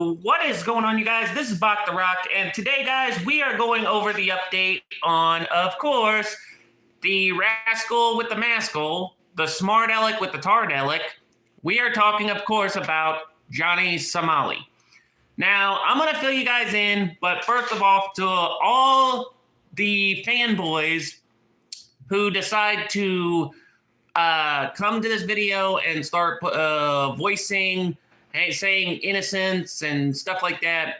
What is going on, you guys? This is Bach the Rock, and today, guys, we are going over the update on, of course, the rascal with the maskell, the smart aleck with the tard aleck. We are talking, of course, about Johnny Somali. Now, I'm going to fill you guys in, but first of all, to all the fanboys who decide to come to this video and start voicing, saying innocence and stuff like that.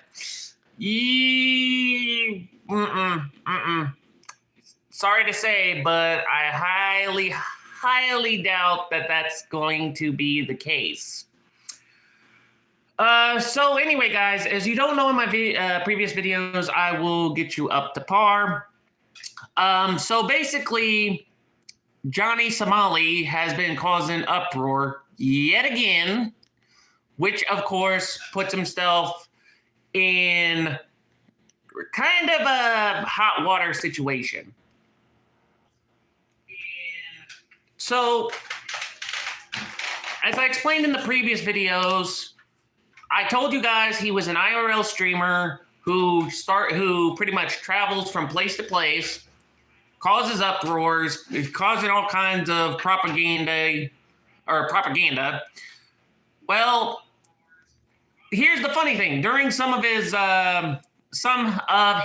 Sorry to say, but I highly doubt that that's going to be the case. So anyway, guys, as you don't know in my previous videos, I will get you up to par. So basically, Johnny Somali has been causing uproar yet again, which of course puts himself in kind of a hot water situation. So, as I explained in the previous videos, I told you guys he was an IRL streamer who pretty much travels from place to place, causes uproars, causing all kinds of propaganda. Well, here's the funny thing. During some of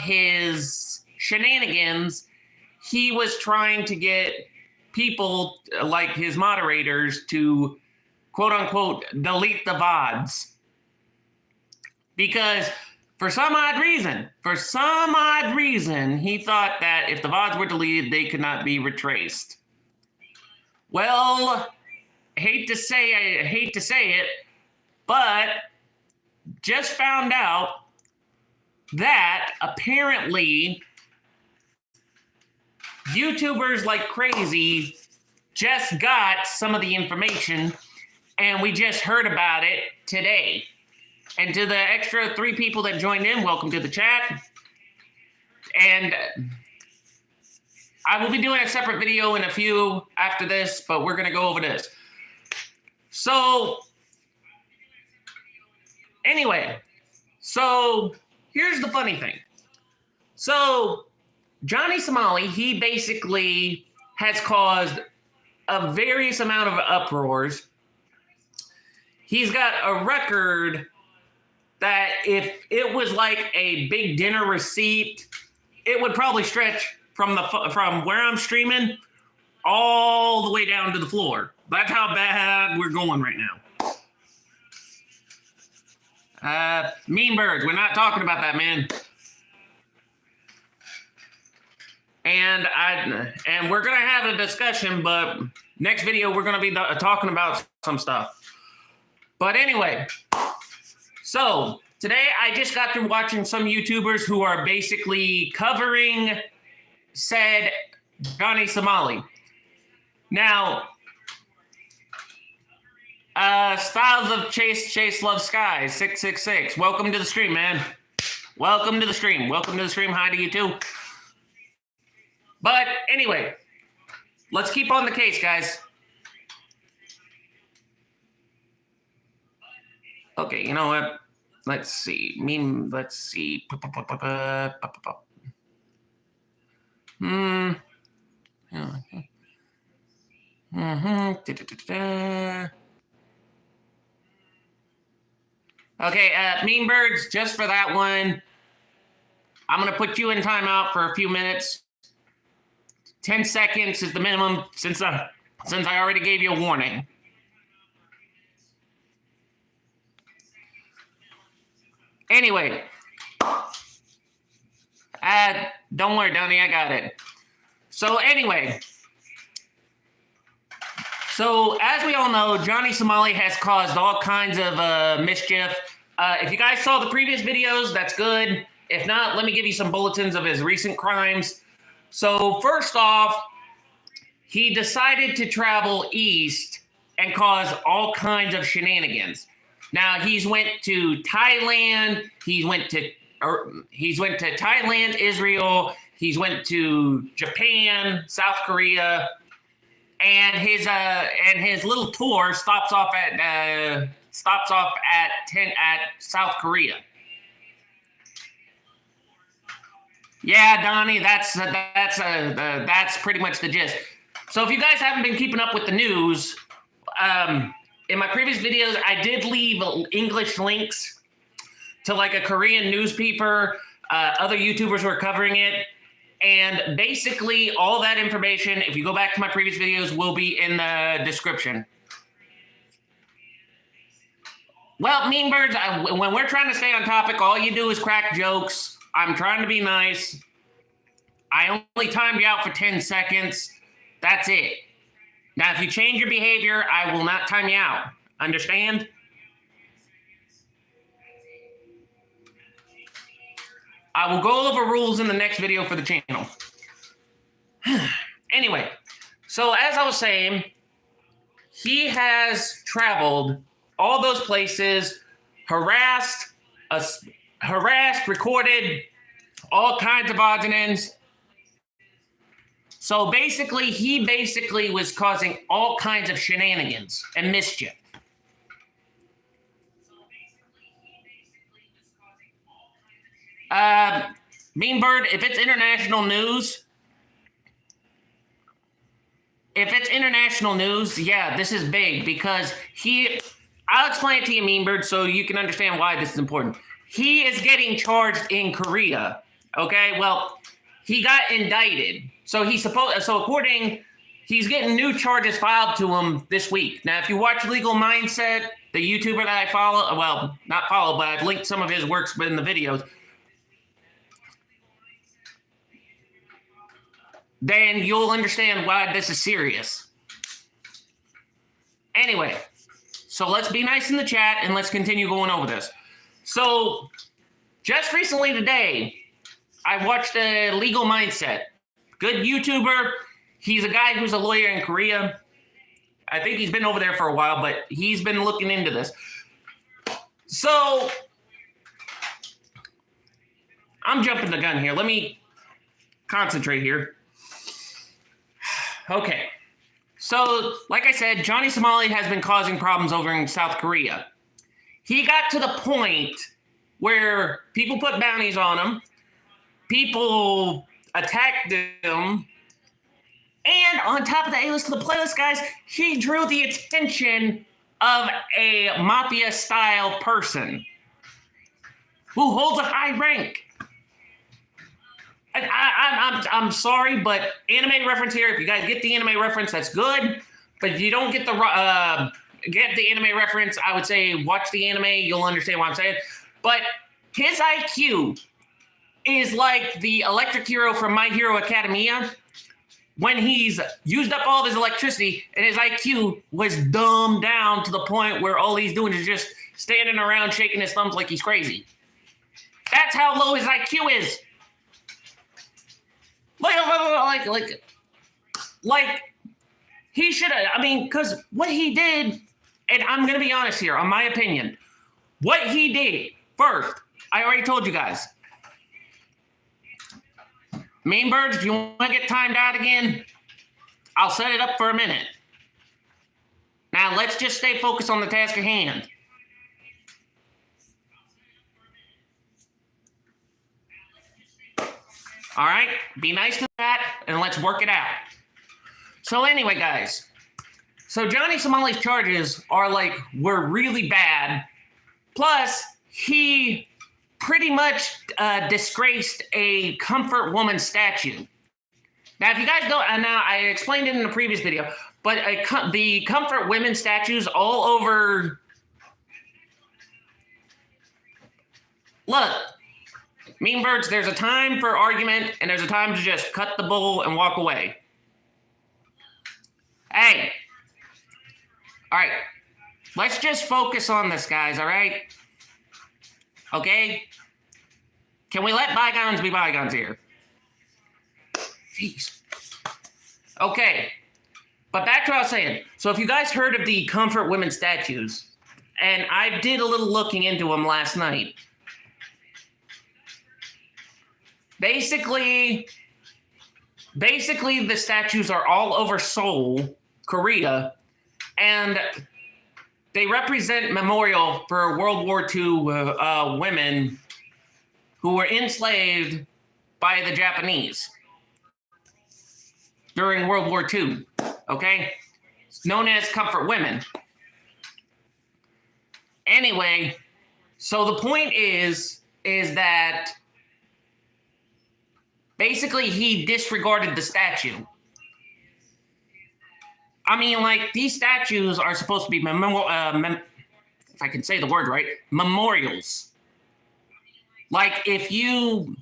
his shenanigans, he was trying to get people like his moderators to quote unquote delete the VODs. Because for some odd reason, he thought that if the VODs were deleted, they could not be retraced. Well, I hate to say it, but just found out that apparently YouTubers like crazy just got some of the information, and we just heard about it today. And to the extra 3 people that joined in, welcome to the chat. And I will be doing a separate video in a few after this, but we're going to go over this. So, anyway, here's the funny thing. So, Johnny Somali, he basically has caused a various amount of uproars. He's got a record that if it was like a big dinner receipt, it would probably stretch from where I'm streaming all the way down to the floor. That's how bad we're going right now. Mean Birds, we're not talking about that, man. And we're gonna have a discussion, but next video we're gonna be talking about some stuff. But anyway. So, today I just got through watching some YouTubers who are basically covering said Johnny Somali. Now, Styles of Chase Love Skies 666. Welcome to the stream, man. Welcome to the stream. Hi to you too. But anyway, let's keep on the case, guys. Okay, you know what? Let's see. Let's see. Okay, Mean Birds, just for that one, I'm going to put you in timeout for a few minutes. 10 seconds is the minimum since I already gave you a warning. Anyway, don't worry, Donnie, I got it. So anyway, as we all know, Johnny Somali has caused all kinds of mischief. If you guys saw the previous videos, that's good. If not, let me give you some bulletins of his recent crimes. So first off, he decided to travel east and cause all kinds of shenanigans. Now he's went to Thailand. He's went to Thailand, Israel. He's went to Japan, South Korea, and his little tour stops off at stops off at South Korea. Yeah, Donnie, that's pretty much the gist. So if you guys haven't been keeping up with the news, in my previous videos, I did leave English links to like a Korean newspaper, other YouTubers who are covering it. And basically all that information, if you go back to my previous videos, will be in the description. Well, Mean Birds, when we're trying to stay on topic, all you do is crack jokes. I'm trying to be nice. I only timed you out for 10 seconds. That's it. Now, if you change your behavior, I will not time you out. Understand? I will go over rules in the next video for the channel. Anyway, so as I was saying, he has traveled all those places, harassed, recorded all kinds of odds and ends. So basically, he was causing all kinds of shenanigans and mischief. Mean Bird, if it's international news, yeah, this is big because I'll explain it to you, Mean Bird, so you can understand why this is important. He is getting charged in Korea, okay? Well, he got indicted. So he's getting new charges filed to him this week. Now, if you watch Legal Mindset, the YouTuber that I follow, well, not follow, but I've linked some of his works in the videos, then you'll understand why this is serious. Anyway, so let's be nice in the chat and let's continue going over this. So, just recently today, I watched Legal Mindset. Good YouTuber. He's a guy who's a lawyer in Korea. I think he's been over there for a while, but he's been looking into this. So, I'm jumping the gun here. Let me concentrate here. Okay. So, like I said, Johnny Somali has been causing problems over in South Korea. He got to the point where people put bounties on him, people attacked him, and on top of the A-list of the playlist, guys, he drew the attention of a mafia-style person who holds a high rank. I'm sorry, but anime reference here. If you guys get the anime reference, that's good. But if you don't get the anime reference, I would say watch the anime. You'll understand what I'm saying. But his IQ is like the electric hero from My Hero Academia when he's used up all of his electricity and his IQ was dumbed down to the point where all he's doing is just standing around shaking his thumbs like he's crazy. That's how low his IQ is. Like he should have, I mean, because what he did, and I'm going to be honest here, on my opinion, what he did, first, I already told you guys. Mean Birds, do you want to get timed out again? I'll set it up for a minute. Now, let's just stay focused on the task at hand. All right, be nice to that, and let's work it out. So anyway, guys, so Johnny Somali's charges were really bad. Plus, he pretty much disgraced a comfort woman statue. Now, if you guys don't, now I explained it in the previous video, but the comfort women statues all over. Look. Mean Birds, there's a time for argument, and there's a time to just cut the bull and walk away. Hey. All right. Let's just focus on this, guys, all right? Okay? Can we let bygones be bygones here? Jeez. Okay. But back to what I was saying. So if you guys heard of the comfort women statues, and I did a little looking into them last night, Basically, the statues are all over Seoul, Korea, and they represent memorial for World War II women who were enslaved by the Japanese during World War II. Okay, it's known as comfort women. Anyway, so the point is that basically he disregarded the statue. I mean, like, these statues are supposed to be if I can say the word right, memorials. Like, if you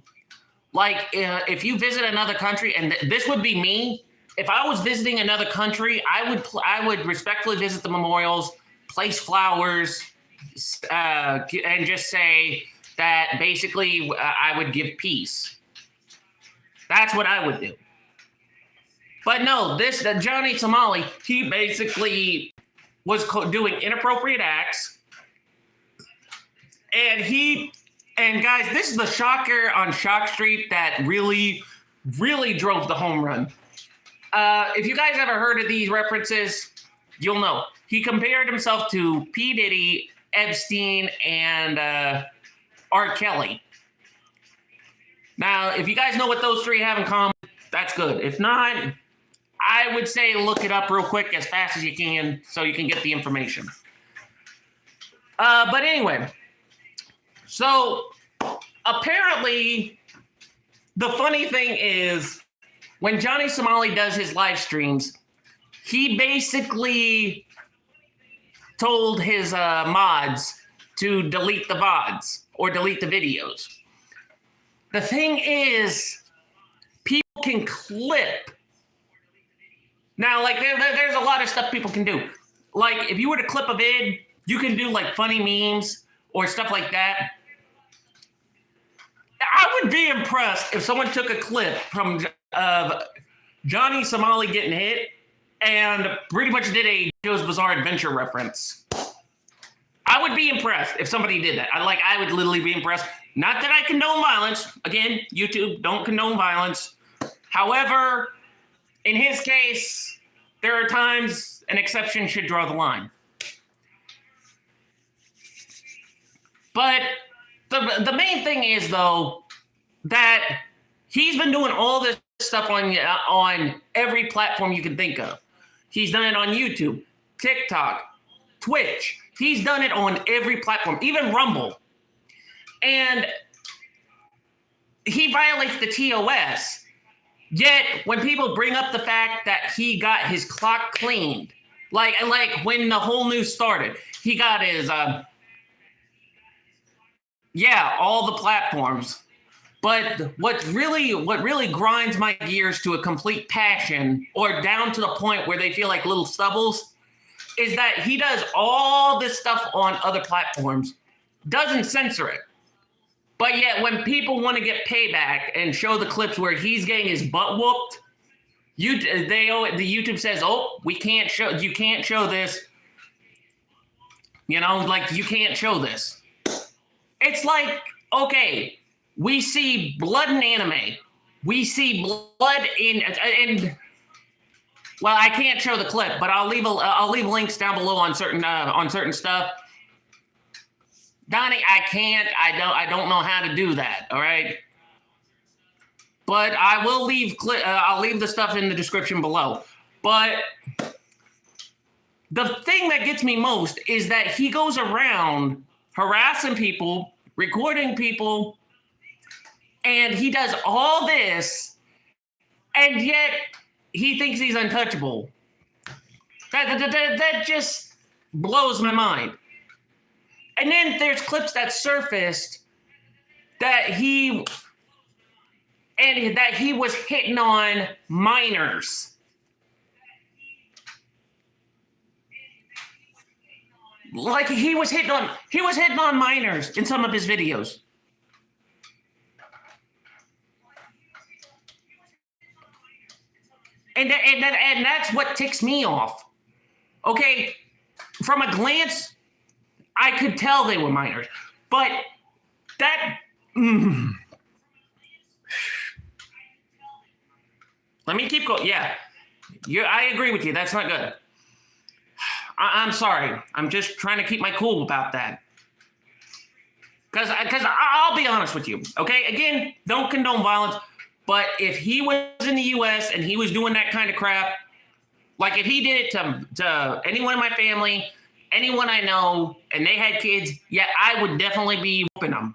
visit another country, and this would be me, if I was visiting another country, I would respectfully visit the memorials, place flowers, and just say that basically I would give peace. That's what I would do. But no, the Johnny Somali, he basically was doing inappropriate acts. And guys, this is the shocker on Shock Street that really, really drove the home run. If you guys ever heard of these references, you'll know. He compared himself to P. Diddy, Epstein, and R. Kelly. Now, if you guys know what those three have in common, that's good. If not, I would say look it up real quick as fast as you can so you can get the information. But anyway, so apparently the funny thing is when Johnny Somali does his live streams, he basically told his mods to delete the VODs or delete the videos. The thing is, people can clip. Now, like, there's a lot of stuff people can do. Like, if you were to clip a vid, you can do, like, funny memes or stuff like that. I would be impressed if someone took a clip from Johnny Somali getting hit and pretty much did a JoJo's Bizarre Adventure reference. I would be impressed if somebody did that. I would literally be impressed. Not that I condone violence. Again, YouTube, don't condone violence. However, in his case, there are times an exception should draw the line. But the main thing is, though, that he's been doing all this stuff on every platform you can think of. He's done it on YouTube, TikTok, Twitch. He's done it on every platform, even Rumble. And he violates the TOS. Yet, when people bring up the fact that he got his clock cleaned, like when the whole news started, he got his, all the platforms. But what really grinds my gears to a complete passion, or down to the point where they feel like little stubbles, is that he does all this stuff on other platforms, doesn't censor it. But yet, when people want to get payback and show the clips where he's getting his butt whooped, the YouTube says, "Oh, you can't show this. You know, like, you can't show this." It's like, okay, we see blood in anime. We see blood in well, I can't show the clip, but I'll leave links down below on certain stuff. Donnie, I can't. I don't know how to do that. All right. But I will leave. I'll leave the stuff in the description below. But the thing that gets me most is that he goes around harassing people, recording people, and he does all this, and yet he thinks he's untouchable. That just blows my mind. And then there's clips that surfaced that he was hitting on minors. Like, he was hitting on minors in some of his videos. And that's what ticks me off. Okay, from a glance, I could tell they were minors, but that. Let me keep going. Yeah, I agree with you. That's not good. I'm sorry. I'm just trying to keep my cool about that. Because I'll be honest with you, okay? Again, don't condone violence, but if he was in the U.S. and he was doing that kind of crap, like if he did it to anyone in my family, anyone I know, and they had kids, yeah, I would definitely be whooping them.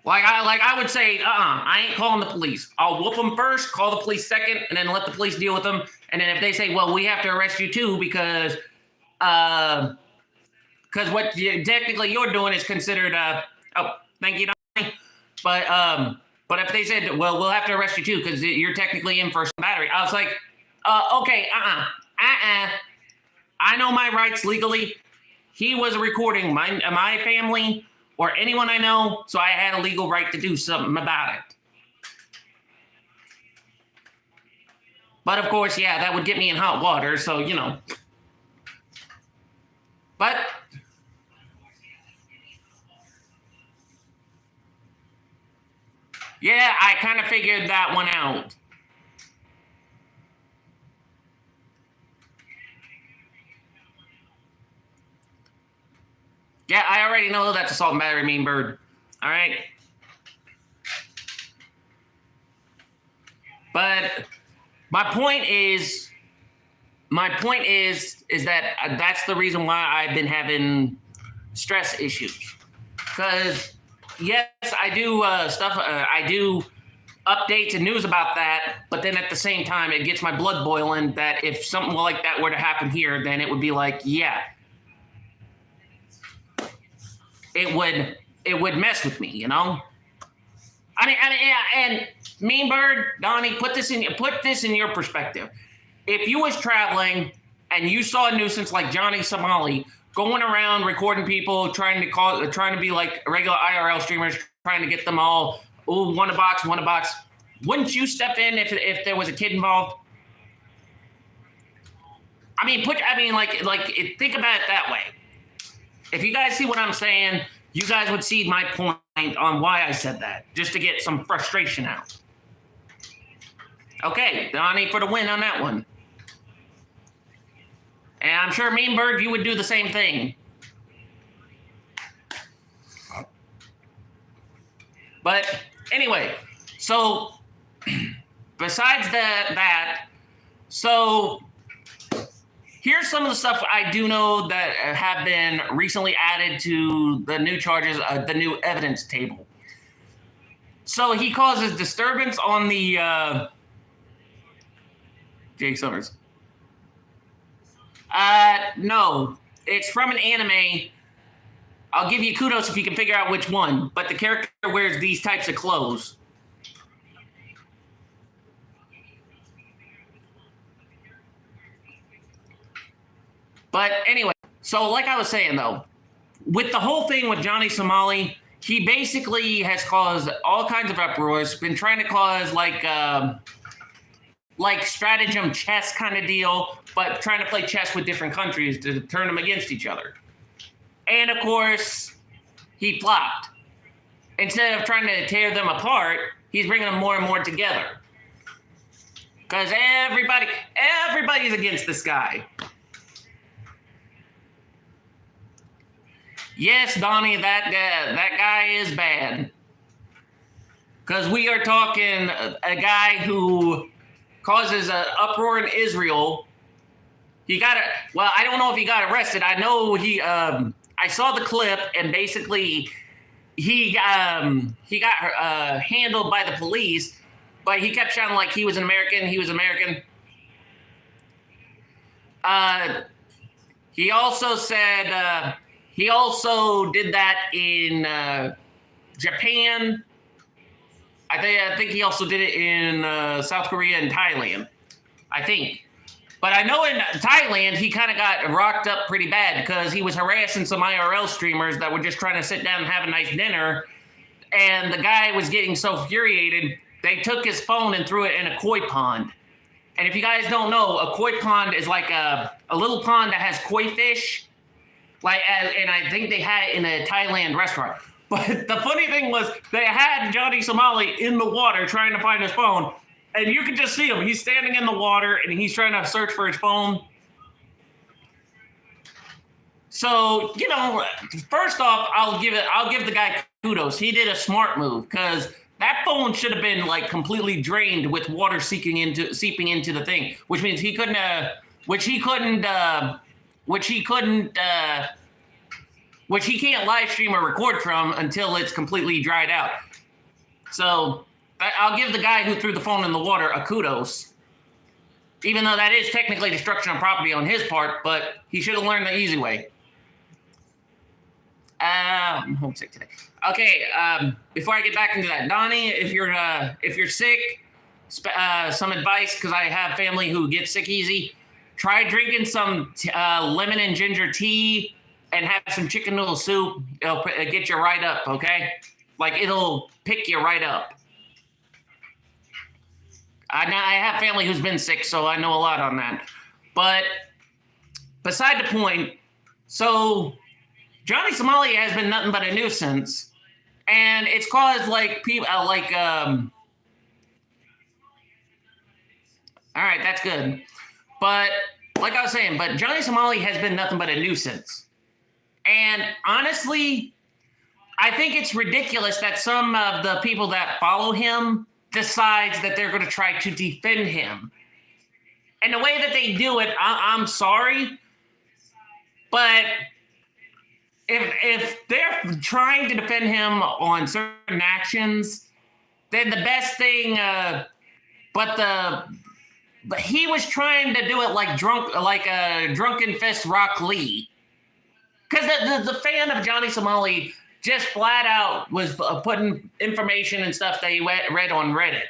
I would say, I ain't calling the police. I'll whoop them first, call the police second, and then let the police deal with them. And then if they say, well, we have to arrest you too because what technically you're doing is considered, thank you, Donnie. But if they said, well, we'll have to arrest you too because you're technically in for some battery, I was like, okay, I know my rights legally. He was recording my family or anyone I know, so I had a legal right to do something about it. But of course, yeah, that would get me in hot water, so, you know. But yeah, I kind of figured that one out. Yeah, I already know that's assault and battery, mean bird. All right. But my point is that that's the reason why I've been having stress issues. Because yes, I do I do updates and news about that, but then at the same time, it gets my blood boiling that if something like that were to happen here, then it would be like, yeah, it would mess with me, you know. I mean, yeah, and Mean Bird, Donnie, put this in your perspective. If you was traveling and you saw a nuisance like Johnny Somali going around recording people, trying to be like regular IRL streamers, trying to get them all, one a box, wouldn't you step in if there was a kid involved? I mean, think about it that way. If you guys see what I'm saying, you guys would see my point on why I said that, just to get some frustration out. Okay, Donnie for the win on that one. And I'm sure Mean Bird, you would do the same thing. But anyway, so besides so here's some of the stuff I do know that have been recently added to the new charges, the new evidence table. So he causes disturbance on the Jake Summers. No, it's from an anime. I'll give you kudos if you can figure out which one, but the character wears these types of clothes. But anyway, so like I was saying though, with the whole thing with Johnny Somali, he basically has caused all kinds of uproars, been trying to cause like stratagem chess kind of deal, but trying to play chess with different countries to turn them against each other. And of course, he flopped. Instead of trying to tear them apart, he's bringing them more and more together. Because everybody's against this guy. Yes, Donnie, that guy is bad. Because we are talking a guy who causes an uproar in Israel. I don't know if he got arrested. I know I saw the clip, and basically he got handled by the police, but he kept shouting like he was American. He also said he also did that in Japan. I think he also did it in South Korea and Thailand, I think. But I know in Thailand, he kind of got rocked up pretty bad because he was harassing some IRL streamers that were just trying to sit down and have a nice dinner. And the guy was getting so infuriated, they took his phone and threw it in a koi pond. And if you guys don't know, a koi pond is like a little pond that has koi fish. And I think they had it in a Thailand restaurant. But the funny thing was they had Johnny Somali in the water trying to find his phone. And you can just see him. He's standing in the water and he's trying to search for his phone. So, you know, first off, I'll give the guy kudos. He did a smart move because that phone should have been like completely drained with water seeping into the thing, which means he couldn't which he can't live stream or record from until it's completely dried out. So I'll give the guy who threw the phone in the water a kudos, even though that is technically destruction of property on his part, but he should have learned the easy way. I'm homesick today. Okay, before I get back into that, Donnie, if you're sick, some advice, because I have family who get sick easy. Try drinking some lemon and ginger tea and have some chicken noodle soup. It'll get you right up, okay? Like, it'll pick you right up. I have family who's been sick, so I know a lot on that. But beside the point, so Johnny Somali has been nothing but a nuisance, and it's caused like people all right, that's good. But like I was saying, but Johnny Somali has been nothing but a nuisance. And honestly, I think it's ridiculous that some of the people that follow him decides that they're going to try to defend him. And the way that they do it, I'm sorry, but if they're trying to defend him on certain actions, then the best thing, but he was trying to do it like a drunken fist Rock Lee. Because the fan of Johnny Somali just flat out was putting information and stuff that he read on Reddit.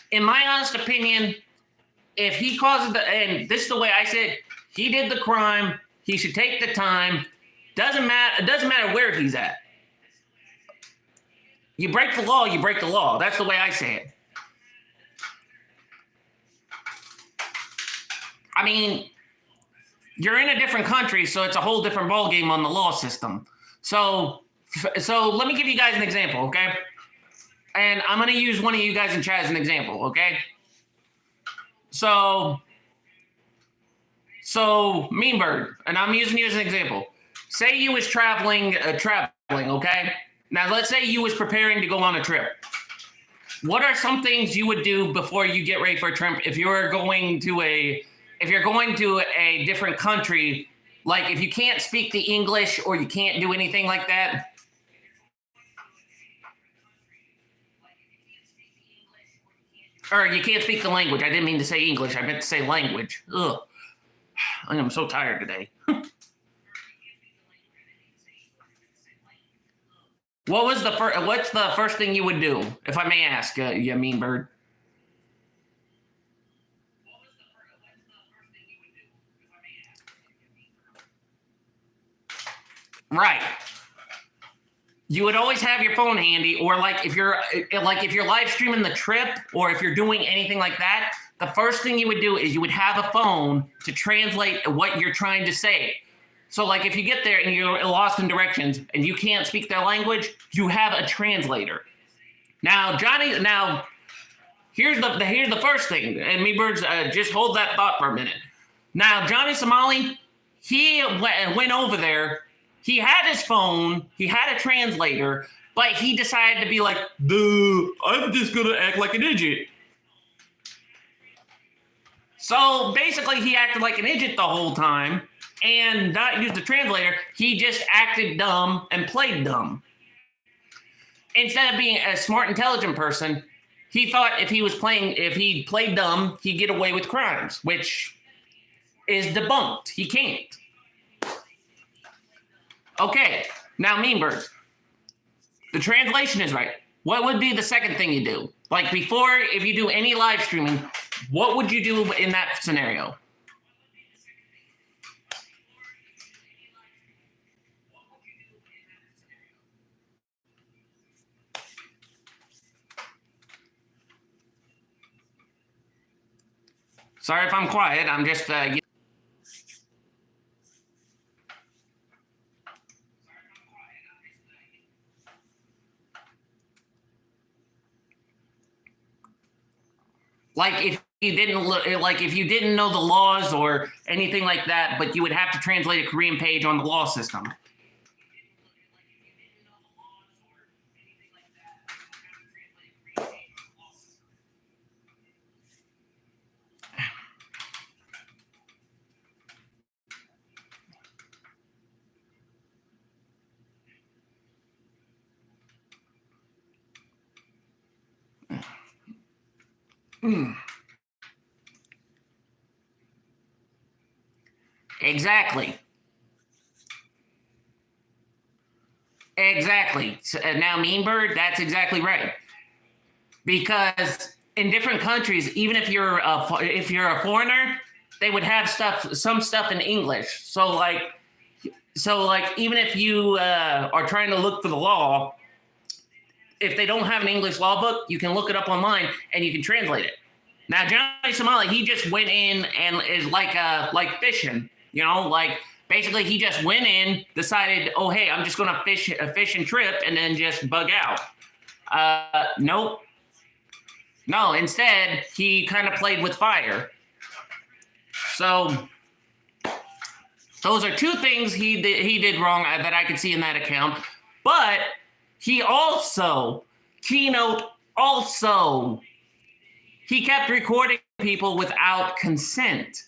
In my honest opinion, if he causes and this is the way I said, he did the crime. He should take the time. It doesn't matter where he's at. You break the law, you break the law. That's the way I say it. I mean, you're in a different country, so it's a whole different ballgame on the law system. So let me give you guys an example, okay? And I'm going to use one of you guys in chat as an example, okay? So Mean Bird, and I'm using you as an example. Say you was traveling, okay? Now, let's say you was preparing to go on a trip. What are some things you would do before you get ready for a trip if you're going to a different country? Like if you can't speak the English or you can't do anything like that? Or you can't speak the language. I didn't mean to say English. I meant to say language. Ugh. I am so tired today. What's the first thing you would do, if I may ask, you Mean Bird? Right. You would always have your phone handy, or like if you're live streaming the trip, or if you're doing anything like that, the first thing you would do is you would have a phone to translate what you're trying to say. So like if you get there and you're lost in directions and you can't speak their language, you have a translator. Now, here's the first thing, and me birds, just hold that thought for a minute. Now, Johnny Somali, he went over there. He had his phone, he had a translator, but he decided to be like, duh, I'm just gonna act like an idiot. So basically he acted like an idiot the whole time and not used the translator. He just acted dumb and played dumb. Instead of being a smart, intelligent person, he thought if he played dumb, he'd get away with crimes, which is debunked. He can't. Okay, now Mean Bird. The translation is right. What would be the second thing you do? Like before, if you do any live streaming, what would you do in that scenario? Sorry if I'm quiet. I'm just Like if you didn't look, like if you didn't know the laws or anything like that, but you would have to translate a Korean page on the law system. Exactly. Exactly. Now, Mean Bird, that's exactly right. Because in different countries, even if you're a foreigner, they would have some stuff in English. So like even if you are trying to look for the law, if they don't have an English law book, you can look it up online and you can translate it. Now, Johnny Somali, he just went in and is like fishing, you know, like basically he just went in, decided, oh hey, I'm just gonna fish a fish and trip, and then just bug out. Nope. No, instead he kind of played with fire. So those are two things he did wrong that I could see in that account. But he also, Keynote also, he kept recording people without consent.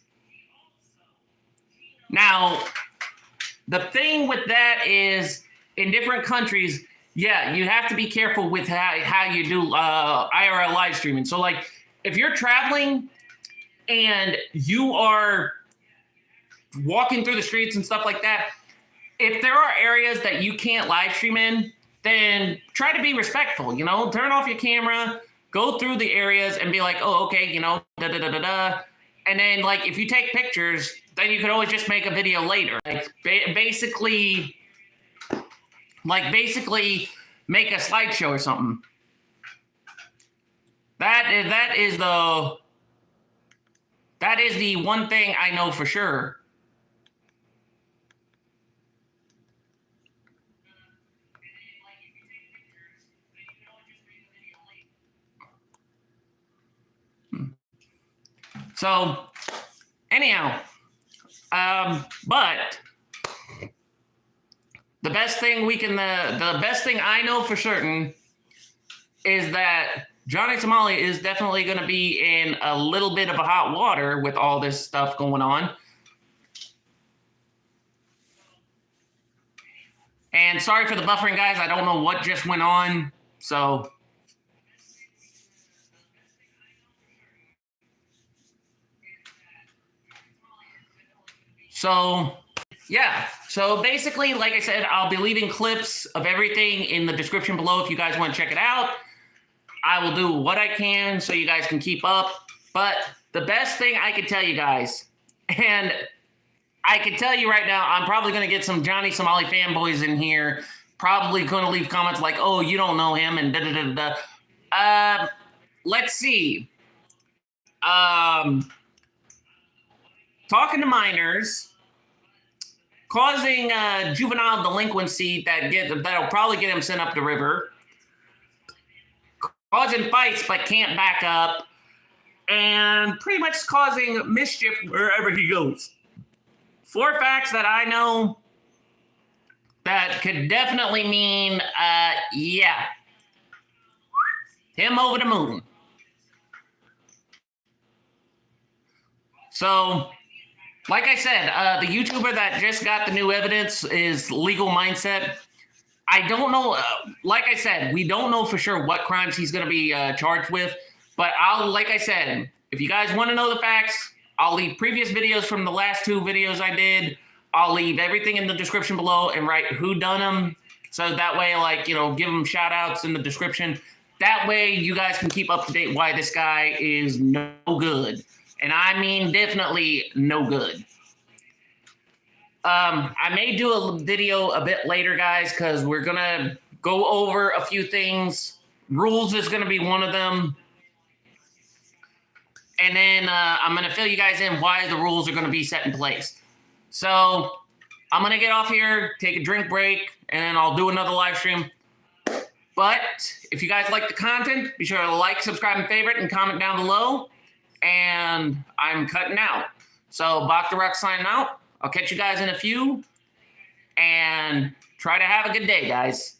Now, the thing with that is, in different countries, yeah, you have to be careful with how you do IRL live streaming. So, like, if you're traveling and you are walking through the streets and stuff like that, if there are areas that you can't live stream in, then try to be respectful, you know, turn off your camera, go through the areas and be like, oh, okay, you know, da-da-da-da-da. And then, like, if you take pictures, then you could always just make a video later. Like, basically make a slideshow or something. That is the one thing I know for sure. So, anyhow, but the best thing the best thing I know for certain is that Johnny Somali is definitely going to be in a little bit of a hot water with all this stuff going on. And sorry for the buffering, guys. I don't know what just went on. So yeah. So basically, like I said, I'll be leaving clips of everything in the description below if you guys want to check it out. I will do what I can so you guys can keep up. But the best thing I can tell you guys, and I can tell you right now, I'm probably going to get some Johnny Somali fanboys in here, probably going to leave comments like, oh, you don't know him, and da-da-da-da. Let's see. Talking to minors, causing juvenile delinquency that'll probably get him sent up the river, causing fights but can't back up, and pretty much causing mischief wherever he goes. 4 facts that I know that could definitely mean, yeah, him over the moon. So, like I said, the YouTuber that just got the new evidence is Legal Mindset. I don't know, like I said, we don't know for sure what crimes he's going to be charged with, but like I said, if you guys want to know the facts, I'll leave previous videos from the last 2 videos I did. I'll leave everything in the description below and write who done them. So that way, like, you know, give them shout outs in the description. That way you guys can keep up to date why this guy is no good. And I mean definitely no good. I may do a video a bit later, guys, because we're going to go over a few things. Rules is going to be one of them. And then I'm going to fill you guys in why the rules are going to be set in place. So I'm going to get off here, take a drink break, and then I'll do another live stream. But if you guys like the content, be sure to like, subscribe, and favorite, and comment down below. And I'm cutting out. So Bach the Rock signing out. I'll catch you guys in a few. And try to have a good day, guys.